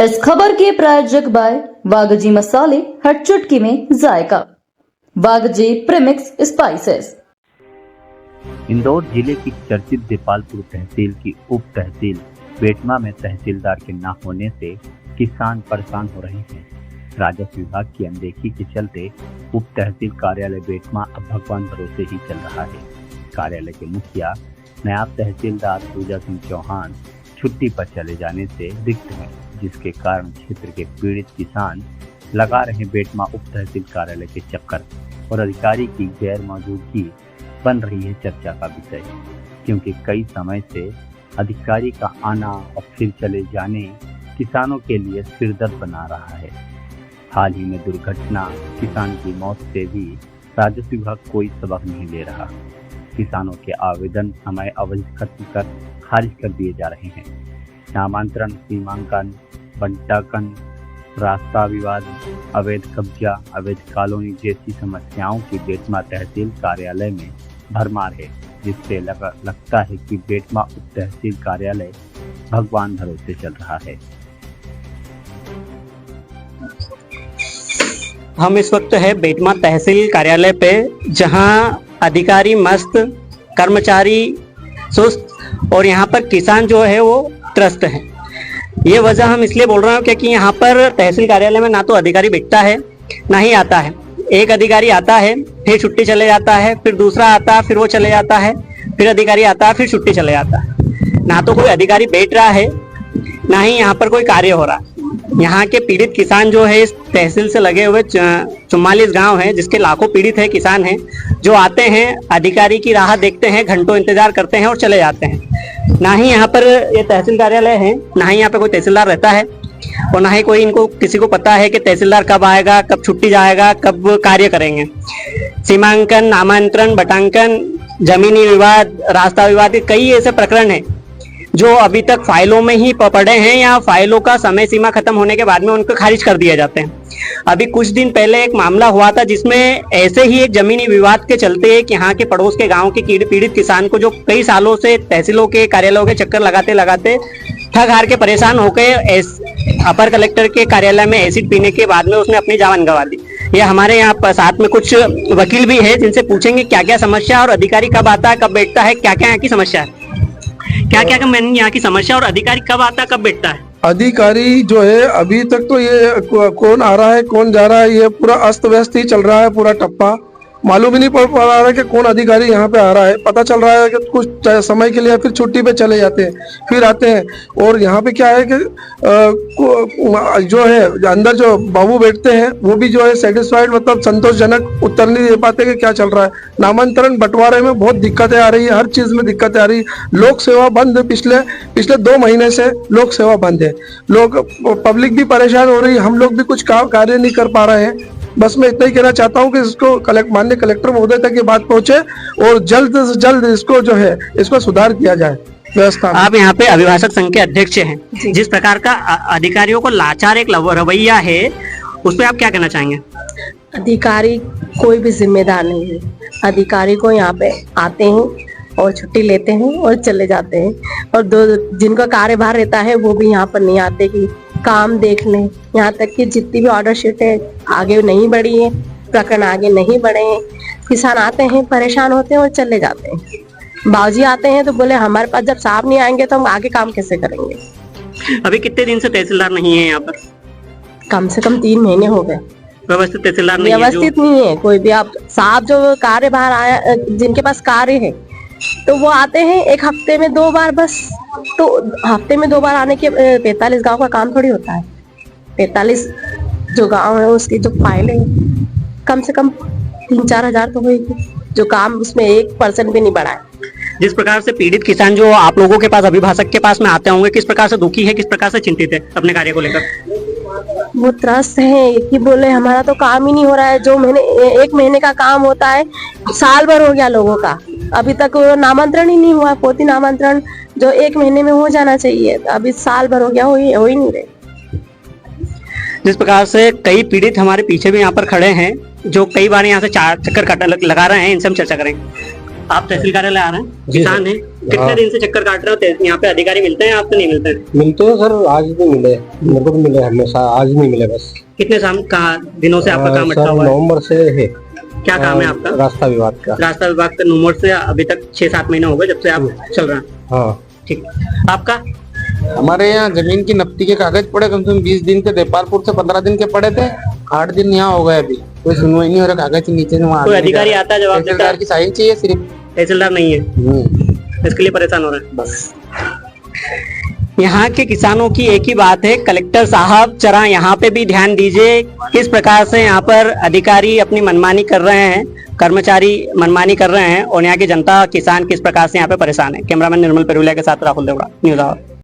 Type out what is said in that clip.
इस खबर के प्रायोजक बाय वागजी मसाले, हर चुटकी में जायका। वागजी प्रीमिक्स स्पाइसेस। इंदौर जिले की चर्चित देपालपुर तहसील की उप तहसील बेटमा में तहसीलदार के न होने से किसान परेशान हो रहे हैं। राजस्व विभाग की अनदेखी के चलते उप तहसील कार्यालय बेटमा अब भगवान भरोसे ही चल रहा है। कार्यालय के मुखिया नायब तहसीलदार पूजा सिंह चौहान छुट्टी पर चले जाने से रिक्त हैं, जिसके कारण क्षेत्र के पीड़ित किसान लगा रहे बेटमा उप तहसील कार्यालय के चक्कर और अधिकारी की गैर मौजूदगी बन रही है चर्चा का विषय, क्योंकि कई समय से अधिकारी का आना और फिर चले जाने किसानों के लिए सिरदर्द बना रहा है। हाल ही में दुर्घटना किसान की मौत से भी राजस्व विभाग कोई सबक नहीं ले रहा। किसानों के आवेदन समय अवधि खत्म कर खारिज कर दिए जा रहे हैं। नामांतरण, सीमांकन, बंटाकन, रास्ता विवाद, अवैध कब्जा, अवैध कॉलोनी जैसी समस्याओं की बेटमा तहसील कार्यालय में भरमार है, जिससे लगता है कि बेटमा उप तहसील कार्यालय भगवान भरोसे चल रहा है। हम इस वक्त है बेटमा तहसील कार्यालय पे, जहां अधिकारी मस्त, कर्मचारी सुस्त और यहाँ पर किसान जो है वो त्रस्त है। ये वजह हम इसलिए बोल रहे हैं क्योंकि यहाँ पर तहसील कार्यालय में ना तो अधिकारी बैठता है ना ही आता है। एक अधिकारी आता है फिर छुट्टी चले जाता है, फिर दूसरा आता है फिर वो चले जाता है, फिर अधिकारी आता है फिर छुट्टी चले जाता है। ना तो कोई अधिकारी बैठ रहा है ना ही यहाँ पर कोई कार्य हो रहा है। यहाँ के पीड़ित किसान जो है इस तहसील से लगे हुए 44 गांव हैं, जिसके लाखों पीड़ित है किसान हैं, जो आते हैं अधिकारी की राह देखते हैं, घंटों इंतजार करते हैं और चले जाते हैं। ना ही यहाँ पर ये तहसील कार्यालय है, ना ही यहाँ पे कोई तहसीलदार रहता है और ना ही कोई इनको किसी को पता है कि तहसीलदार कब आएगा, कब छुट्टी जाएगा, कब कार्य करेंगे। सीमांकन, नामांतरण, बटांकन, जमीनी विवाद, रास्ता विवाद, कई ऐसे प्रकरण है जो अभी तक फाइलों में ही पड़े हैं या फाइलों का समय सीमा खत्म होने के बाद में उनको खारिज कर दिए जाते हैं। अभी कुछ दिन पहले एक मामला हुआ था जिसमें ऐसे ही एक जमीनी विवाद के चलते एक यहाँ के पड़ोस के गांव के पीड़ित किसान को, जो कई सालों से तहसीलों के कार्यालयों के चक्कर लगाते लगाते थक हार के परेशान होकर अपर कलेक्टर के कार्यालय में एसिड पीने के बाद में उसने अपनी जान गंवा दी। ये हमारे यहाँ साथ में कुछ वकील भी है, जिनसे पूछेंगे क्या क्या समस्या और अधिकारी कब आता है, कब बैठता है, क्या क्या यहाँ की समस्या है, क्या क्या यहाँ की समस्या और अधिकारी कब आता है, कब बैठता है। अधिकारी जो है अभी तक तो ये कौन आ रहा है कौन जा रहा है, ये पूरा अस्त व्यस्त ही चल रहा है, पूरा टप्पा। मालूम ही नहीं पड़ पा रहा है कि कौन अधिकारी यहाँ पे आ रहा है। पता चल रहा है कि कुछ समय के लिए फिर छुट्टी पे चले जाते हैं, फिर आते हैं। और यहाँ पे क्या है कि जो है अंदर जो बाबू बैठते हैं वो भी जो है सेटिस्फाइड, मतलब संतोषजनक उत्तर नहीं दे पाते कि क्या चल रहा है। नामांतरण बंटवारे में बहुत दिक्कतें आ रही है, हर चीज में दिक्कतें आ रही है। लोक सेवा बंद है, पिछले 2 महीने से लोक सेवा बंद है। लोग पब्लिक भी परेशान हो रही है, हम लोग भी कुछ कार्य नहीं कर पा रहे हैं। बस मैं इतना ही कहना चाहता हूँ कि इसको माननीय कलेक्टर महोदय तक ये बात पहुंचे और जल्द से जल्द इसको जो है इसको सुधार किया जाए व्यवस्था। आप यहाँ पे अभिभाषक संघ के अध्यक्ष हैं, जिस प्रकार का अधिकारियों को लाचार एक रवैया है, उस पर आप क्या कहना चाहेंगे। अधिकारी कोई भी जिम्मेदार नहीं है। अधिकारी को यहाँ पे आते हैं और छुट्टी लेते हैं और चले जाते हैं, और जिनका कार्यभार रहता है वो भी यहाँ पर नहीं आते कि काम देख लें। यहाँ तक कि जितनी भी ऑर्डर शीट है आगे नहीं बढ़ी है, प्रकरण आगे नहीं बढ़े हैं। किसान आते हैं, परेशान होते हैं और चले जाते हैं। बाबूजी आते हैं तो बोले हमारे पास जब साहब नहीं आएंगे तो हम आगे काम कैसे करेंगे। अभी कितने दिन से तहसीलदार नहीं है यहाँ पर। कम से कम 3 महीने हो गए। व्यवस्थित तहसीलदार नहीं व्यवस्थित नहीं है कोई भी। आप साहब जो कार्यभार आया, जिनके पास कार्य है, तो वो आते हैं 1 हफ्ते में 2 बार बस। तो हफ्ते में 2 बार आने के 45 गांव का काम थोड़ी होता है। 45 जो गांव है उसकी जो फाइल है कम से कम 3-4 हजार तो होगी, जो काम उसमें 1% भी नहीं बढ़ा है। जिस प्रकार से पीड़ित किसान जो आप लोगों के पास, अभिभाषक के पास में आते होंगे, किस प्रकार से दुखी है, किस प्रकार से चिंतित है अपने कार्य को लेकर। वो त्रस्त है कि बोले हमारा तो काम ही नहीं हो रहा है। जो 1 महीने का काम होता है, साल भर हो गया लोगों का, अभी तक नामांतरण ही नहीं हुआ। पोती नामांतरण जो 1 महीने में हो जाना चाहिए, अभी साल भर हो गया, हो ही नहीं रहे। जिस प्रकार से कई पीड़ित हमारे पीछे भी यहाँ पर खड़े हैं, जो कई बार यहाँ से चक्कर लगा रहे हैं, इनसे हम चर्चा करेंगे। आप तहसील कार्यालय आ रहे हैं, जी किसान सर। हैं, कितने हाँ। दिन से चक्कर काट रहे हो? यहाँ पे अधिकारी मिलते हैं आपको, नहीं मिलते हैं? मिलते हैं सर, आज नहीं मिले, मेरे को तो मिले हमेशा, आज नहीं मिले बस। कितने दिनों से आपका काम अटका सर हुआ है? नवंबर से है। क्या काम है आपका? रास्ता विभाग का। रास्ता विभाग का नवंबर से अभी तक 6-7 महीने हो गए जब से आप चल रहे हैं। हाँ। ठीक, आपका? हमारे यहाँ जमीन की नफ्ती के कागज पड़े कम से कम 20 दिन के, देपालपुर से 15 दिन के पड़े थे, 8 दिन यहाँ हो गए, अभी कोई सुनवाई नहीं हो रहा, कागज के नीचे से वहाँ कोई अधिकारी आता है, जवाब देता है? तहसीलदार की साइन चाहिए सिर्फ। तहसीलदार नहीं है, इसके लिए परेशान हो रहे हैं बस। यहाँ के किसानों की एक ही बात है, कलेक्टर साहब जरा यहाँ पे भी ध्यान दीजिए, किस प्रकार से यहाँ पर अधिकारी अपनी मनमानी कर रहे हैं, कर्मचारी मनमानी कर रहे हैं, और यहाँ की जनता किसान किस प्रकार से यहाँ पे परेशान है। कैमरामैन निर्मल पेरुलिया के साथ राहुल देवड़ा, न्यूज़ आवर।